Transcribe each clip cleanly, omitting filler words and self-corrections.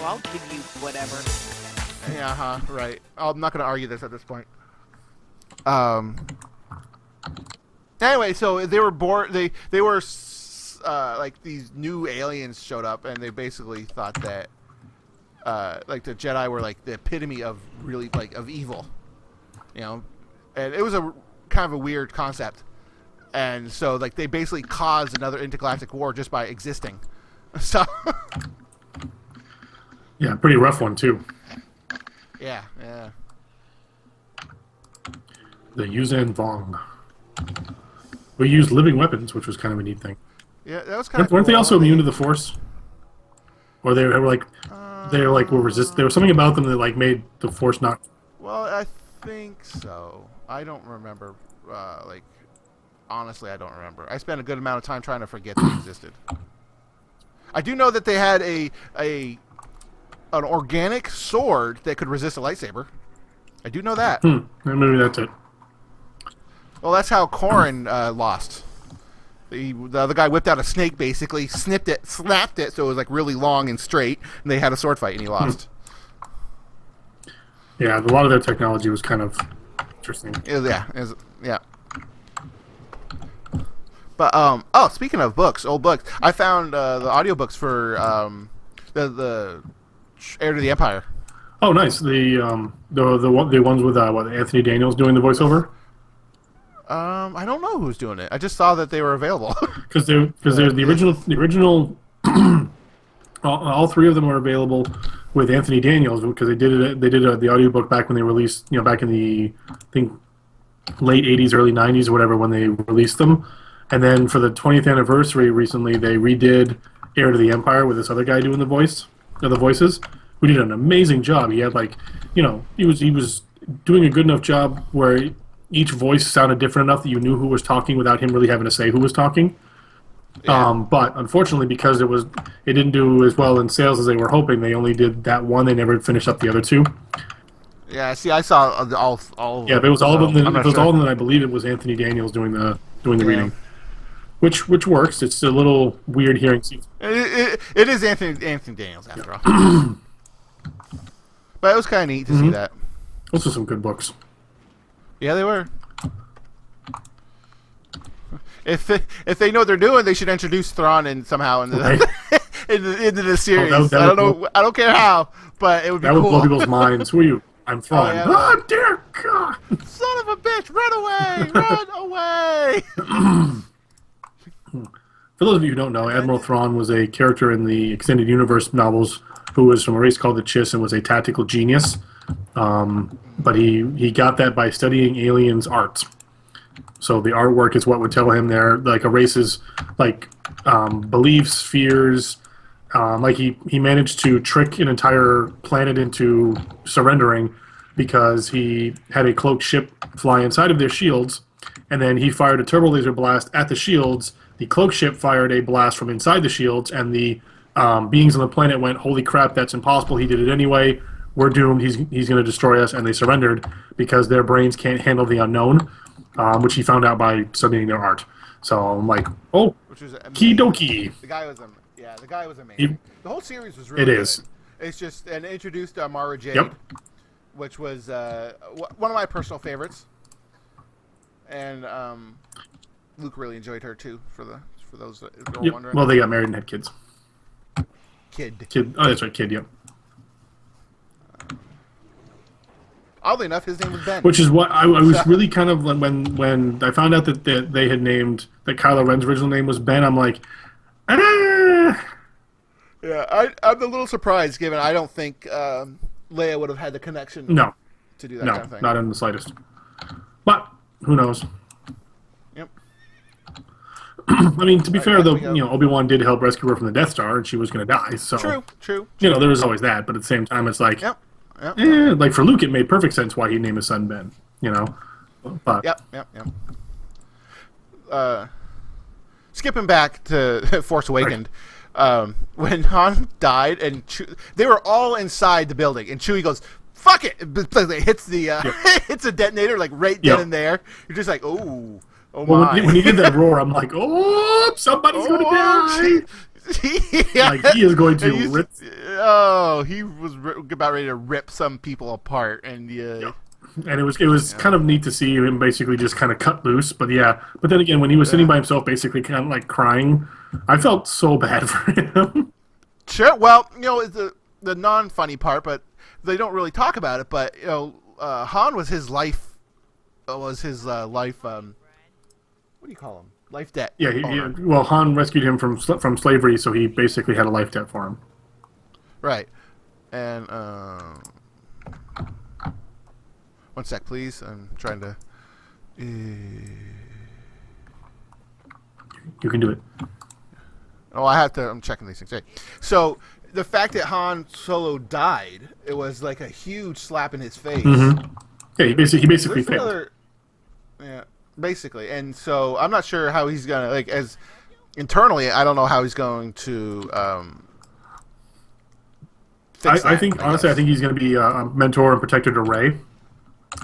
I'll give you whatever. Yeah, right. I'm not going to argue this at this point. Um. Anyway, so they were born. They were like these new aliens showed up, and they basically thought that like the Jedi were like the epitome of really like of evil, you know, and it was a kind of a weird concept, and so like they basically caused another intergalactic war just by existing. So Yeah, pretty rough one too. yeah. The Yuzan Vong. We used living weapons, which was kind of a neat thing. Yeah, that was kind of. Weren't they also immune to the Force? Or they were like, were resist. There was something about them that like made the Force not. Well, I think so. I don't remember. Like, honestly, I don't remember. I spent a good amount of time trying to forget they existed. I do know that they had an organic sword that could resist a lightsaber. I do know that. Maybe that's it. Well, that's how Corrin lost. The other guy whipped out a snake, basically, snipped it, snapped it, so it was like really long and straight, and they had a sword fight, and he lost. Yeah, a lot of their technology was kind of interesting. Yeah. But speaking of books, old books, I found the audiobooks for the Heir to the Empire. Oh, nice. The ones with Anthony Daniels doing the voiceover. I don't know who's doing it. I just saw that they were available. Because there's the original. All three of them are available with Anthony Daniels because they did the audiobook back when they released, back in the I think late 80s, early 90s or whatever when they released them. And then for the 20th anniversary recently, they redid Heir to the Empire with this other guy doing the voices, who did an amazing job. He had he was doing a good enough job where each voice sounded different enough that you knew who was talking without him really having to say who was talking. Yeah. But unfortunately, because it didn't do as well in sales as they were hoping, they only did that one. They never finished up the other two. Yeah, see, I saw all. Yeah, if it was all of them, then all of them, then I believe it was Anthony Daniels doing the reading, which works. It's a little weird hearing. It is Anthony Daniels after all. But it was kind of neat to see that. Those are some good books. Yeah, they were. If they know what they're doing, they should introduce Thrawn somehow into the series. I don't know. Cool. I don't care how, but it would be cool. That would blow people's minds. Who are you? I'm Thrawn. Oh, dear God! Son of a bitch! Run away! Run away! For those of you who don't know, Admiral Thrawn was a character in the Extended Universe novels who was from a race called the Chiss and was a tactical genius. But he got that by studying aliens' arts. So the artwork is what would tell him their a race's beliefs, fears. He managed to trick an entire planet into surrendering because he had a cloaked ship fly inside of their shields, and then he fired a turbo laser blast at the shields. The cloaked ship fired a blast from inside the shields, and the beings on the planet went, "Holy crap, that's impossible! He did it anyway. We're doomed. He's going to destroy us," and they surrendered because their brains can't handle the unknown, which he found out by studying their art. So I'm like, oh, kidoki. The guy was amazing. The whole series was really good. It is. It's just and introduced Mara Jade, which was one of my personal favorites, and Luke really enjoyed her too. For those that are wondering. Well, they got married and had kids. Kid. Oh, that's right, kid. Yep. Oddly enough, his name was Ben. Which is what I was really kind of when I found out that they had named that Kylo Ren's original name was Ben. I'm like, ah. Yeah, I'm a little surprised, given I don't think Leia would have had the connection. No. To do that kind of thing. Not in the slightest. But who knows? Yep. I mean, to be fair, though, Obi-Wan did help rescue her from the Death Star, and she was going to die. So true. There was always that, but at the same time, it's like. Yep. Like for Luke, it made perfect sense why he'd name his son Ben. But Yep. Skipping back to Force Awakened, when Han died and they were all inside the building, and Chewie goes, "Fuck it!" It hits hits a detonator right then and there. You're just like, oh my. When he did that roar, I'm like, oh, somebody's gonna die. Yeah. Like he is going And to rip. oh, he was about ready to rip some people apart, and Yeah. And it was yeah, kind of neat to see him basically just kind of cut loose. But yeah, but then again, when he was sitting yeah. by himself, basically kind of like crying, I felt so bad for him. Sure. Well, it's the non-funny part, but they don't really talk about it. But Han was his life. Was his life? What do you call him? Life debt. Yeah, owner. well, Han rescued him from slavery, so he basically had a life debt for him. Right. And one sec, please. I'm trying to. You can do it. Oh, I have to. I'm checking these things. Right. So the fact that Han Solo died, it was like a huge slap in his face. Mm-hmm. Yeah, he basically There's failed. another. Yeah, basically, and so I'm not sure how he's gonna as internally. I don't know how he's going to. Fix I that, think I honestly, I guess. think he's going to be a mentor and protector to Rey.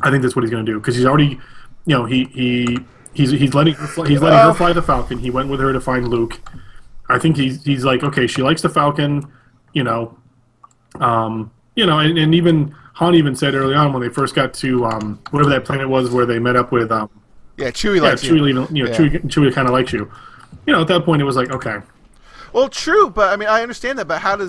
I think that's what he's going to do because he's already, he's letting her fly the Falcon. He went with her to find Luke. I think he's like, okay, she likes the Falcon, and even Han even said early on when they first got to whatever that planet was where they met up with Yeah, Chewie yeah, likes you. Chewie even Yeah. Chewie kind of likes you. At that point it was like, okay, Well, true, but I mean, I understand that. But how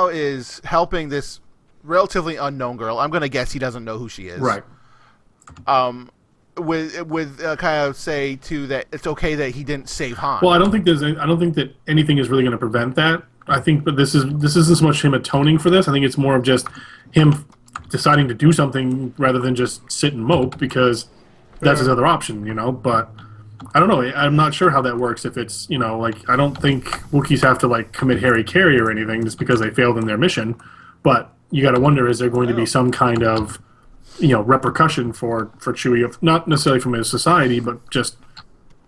is helping this relatively unknown girl? I'm gonna guess he doesn't know who she is. right. With kind of say too that it's okay that he didn't save Han. Well, I don't think that anything is really going to prevent that. I think, but this isn't so much him atoning for this. I think it's more of just him deciding to do something rather than just sit and mope because that's his other option, But I don't know. I'm not sure how that works. If it's I don't think Wookiees have to commit Harry Carey or anything just because they failed in their mission. But you got to wonder: is there going to be some kind of repercussion for Chewie, of not necessarily from his society, but just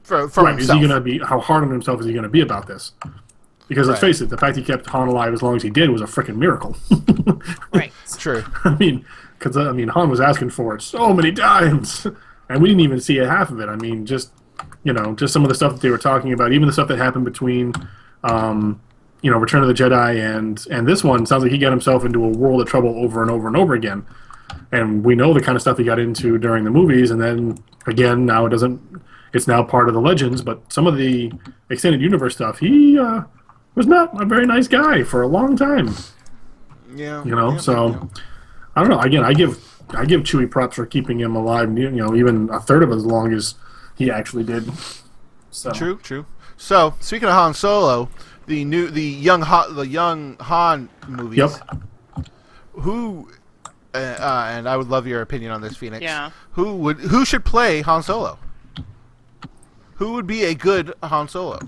from right? Is himself. he going to be how hard on himself is he going to be about this? Because let's Right. face it, the fact he kept Han alive as long as he did was a freaking miracle. Right. True. I mean, because Han was asking for it so many times, and we didn't even see a half of it. I mean, just some of the stuff that they were talking about, even the stuff that happened between, Return of the Jedi and this one. Sounds like he got himself into a world of trouble over and over and over again. And we know the kind of stuff he got into during the movies, and then again now it's now part of the legends. But some of the extended universe stuff, he was not a very nice guy for a long time. Yeah. So I don't know. Again, I give Chewie props for keeping him alive. Even a third of as long as he actually did. So. True. So speaking of Han Solo, the young Han movies. Yep. Who? And I would love your opinion on this, Phoenix. Yeah. Who should play Han Solo? Who would be a good Han Solo?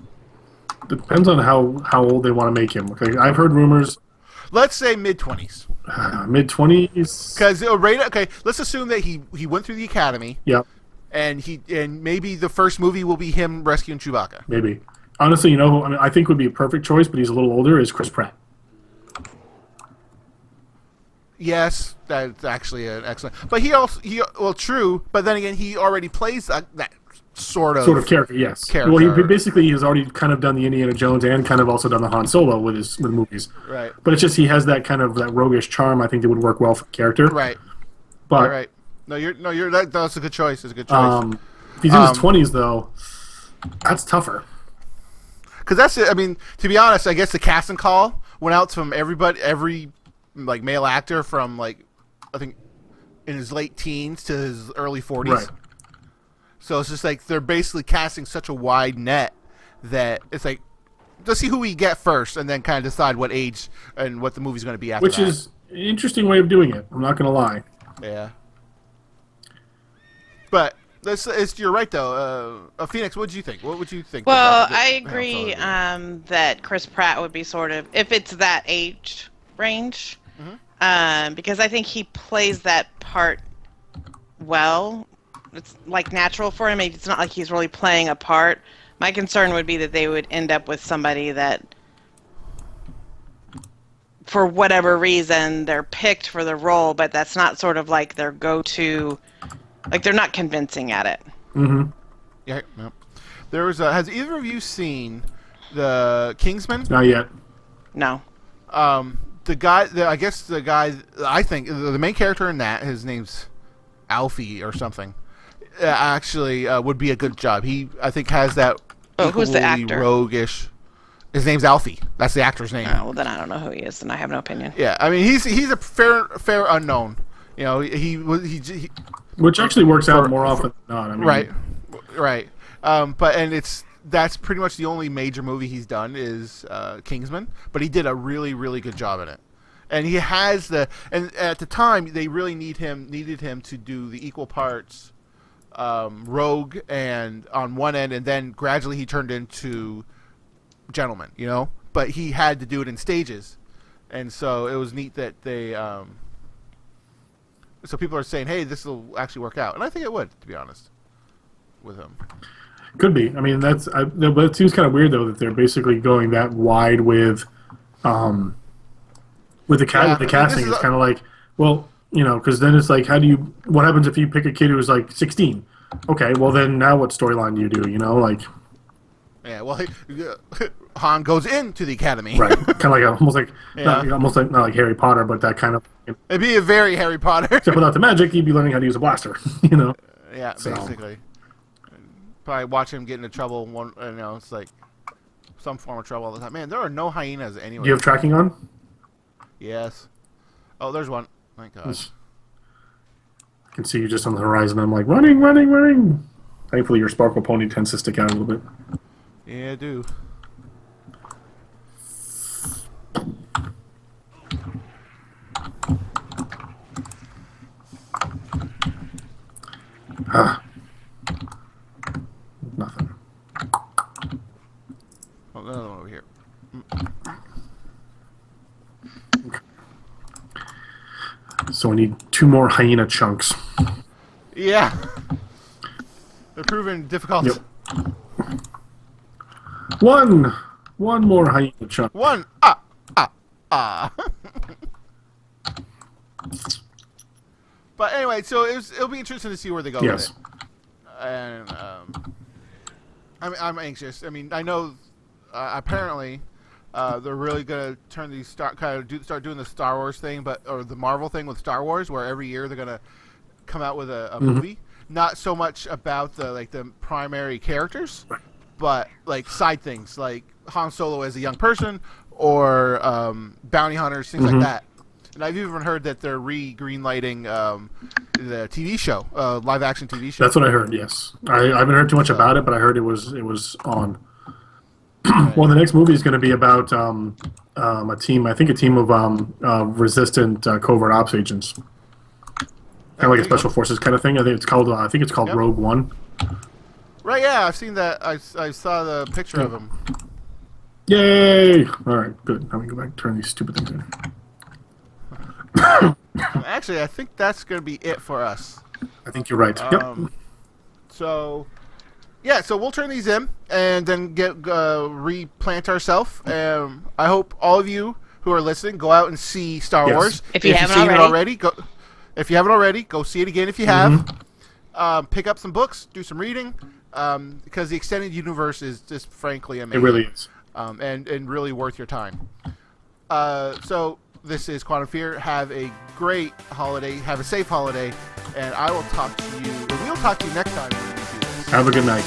Depends on how old they want to make him. Okay, I've heard rumors Let's say mid-20s. mid-20s. Because let's assume that he went through the academy. Yep, And maybe the first movie will be him rescuing Chewbacca. maybe. Honestly, who I think would be a perfect choice, but he's a little older. Is Chris Pratt? Yes, that's actually an excellent. But true. But then again, he already plays that sort of Character. Yes. character. Well, he basically has already kind of done the Indiana Jones and kind of also done the Han Solo with movies. Right. But it's just he has that kind of that roguish charm. I think that would work well for the character. Right. But Right. No, that's a good choice. It's a good choice. if he's in his 20s though, that's tougher. Because that's it. I mean, to be honest, I guess the casting call went out from every male actor from I think in his late teens to his early 40s. Right. So it's just they're basically casting such a wide net that it's let's see who we get first, and then kind of decide what age and what the movie's going to be after. Which is an interesting way of doing it. I'm not going to lie. Yeah. But you're right though. Phoenix, what did you think? What would you think? Well, about the I Han agree Solo? that Chris Pratt would be sort of, if it's that age range, because I think he plays that part well. It's natural for him. It's not like he's really playing a part. My concern would be that they would end up with somebody that, for whatever reason, they're picked for the role, but that's not sort of their go-to. They're not convincing at it. Mm-hmm. Yeah. No. There was. Has either of you seen the Kingsman. Not yet. No. The guy, I think the main character in that, his name's Alfie or something. Actually, would be a good job. He, I think, has that. Oh, who's the actor? Roguish. His name's Alfie. That's the actor's name. Oh, well, then I don't know who he is, and I have no opinion. Yeah, I mean, he's a fair unknown. You know, he which actually works out more often than not. I mean, right. That's pretty much the only major movie he's done is Kingsman, but he did a really, really good job in it. And he has and at the time they really needed him to do the equal parts rogue and on one end, and then gradually he turned into gentleman, you know. But he had to do it in stages, and so it was neat that they. So people are saying, "Hey, this will actually work out," and I think it would, to be honest, with him. Could be. I mean, but it seems kind of weird though that they're basically going that wide with the casting. It's kind of like, well, you know, because then it's like, what happens if you pick a kid who's like 16? Okay, well then now what storyline do you do? You know, like. Yeah, well, Han goes into the academy. Right, kind of like not like Harry Potter, but that kind of. It'd be a very Harry Potter. Except without the magic, he'd be learning how to use a blaster. You know. Yeah, basically. Probably watch him get into trouble. It's like some form of trouble all the time. Man, there are no hyenas anywhere. Do you have tracking on? Yes. Oh, there's one. Thank God. I can see you just on the horizon. I'm like, running. Thankfully, your sparkle pony tends to stick out a little bit. Yeah, I do. Nothing. Oh, another one over here. So I need 2 more hyena chunks. Yeah. They're proving difficult. Yep. One more hyena chunk. One. But anyway, so it'll be interesting to see where they go with it. And I'm anxious. I mean, I know apparently they're really gonna turn start doing the Star Wars thing, or the Marvel thing with Star Wars, where every year they're gonna come out with a movie. Not so much about the primary characters, but like side things, like Han Solo as a young person, or bounty hunters, things like that. And I've even heard that they're greenlighting the TV show, live action TV show. That's what I heard. Yes, I haven't heard too much about it, but I heard it was on. Well, the next movie is going to be about a team. I think a team of resistant covert ops agents, kind of like a special forces kind of thing. I think it's called Rogue One. Right. Yeah, I've seen that. I saw the picture of him. Yay! All right, good. Now we go back and turn these stupid things in. Actually, I think that's going to be it for us. I think you're right. Yep. So we'll turn these in and then replant ourselves. I hope all of you who are listening go out and see Star Wars. If you haven't already, if you haven't already, go see it again. If you have, pick up some books, do some reading, because the extended universe is just frankly amazing. It really is, and really worth your time. So. This is Quantum Fear. Have a great holiday. Have a safe holiday. And I will talk to you. We'll talk to you next time when we do this. Have a good night.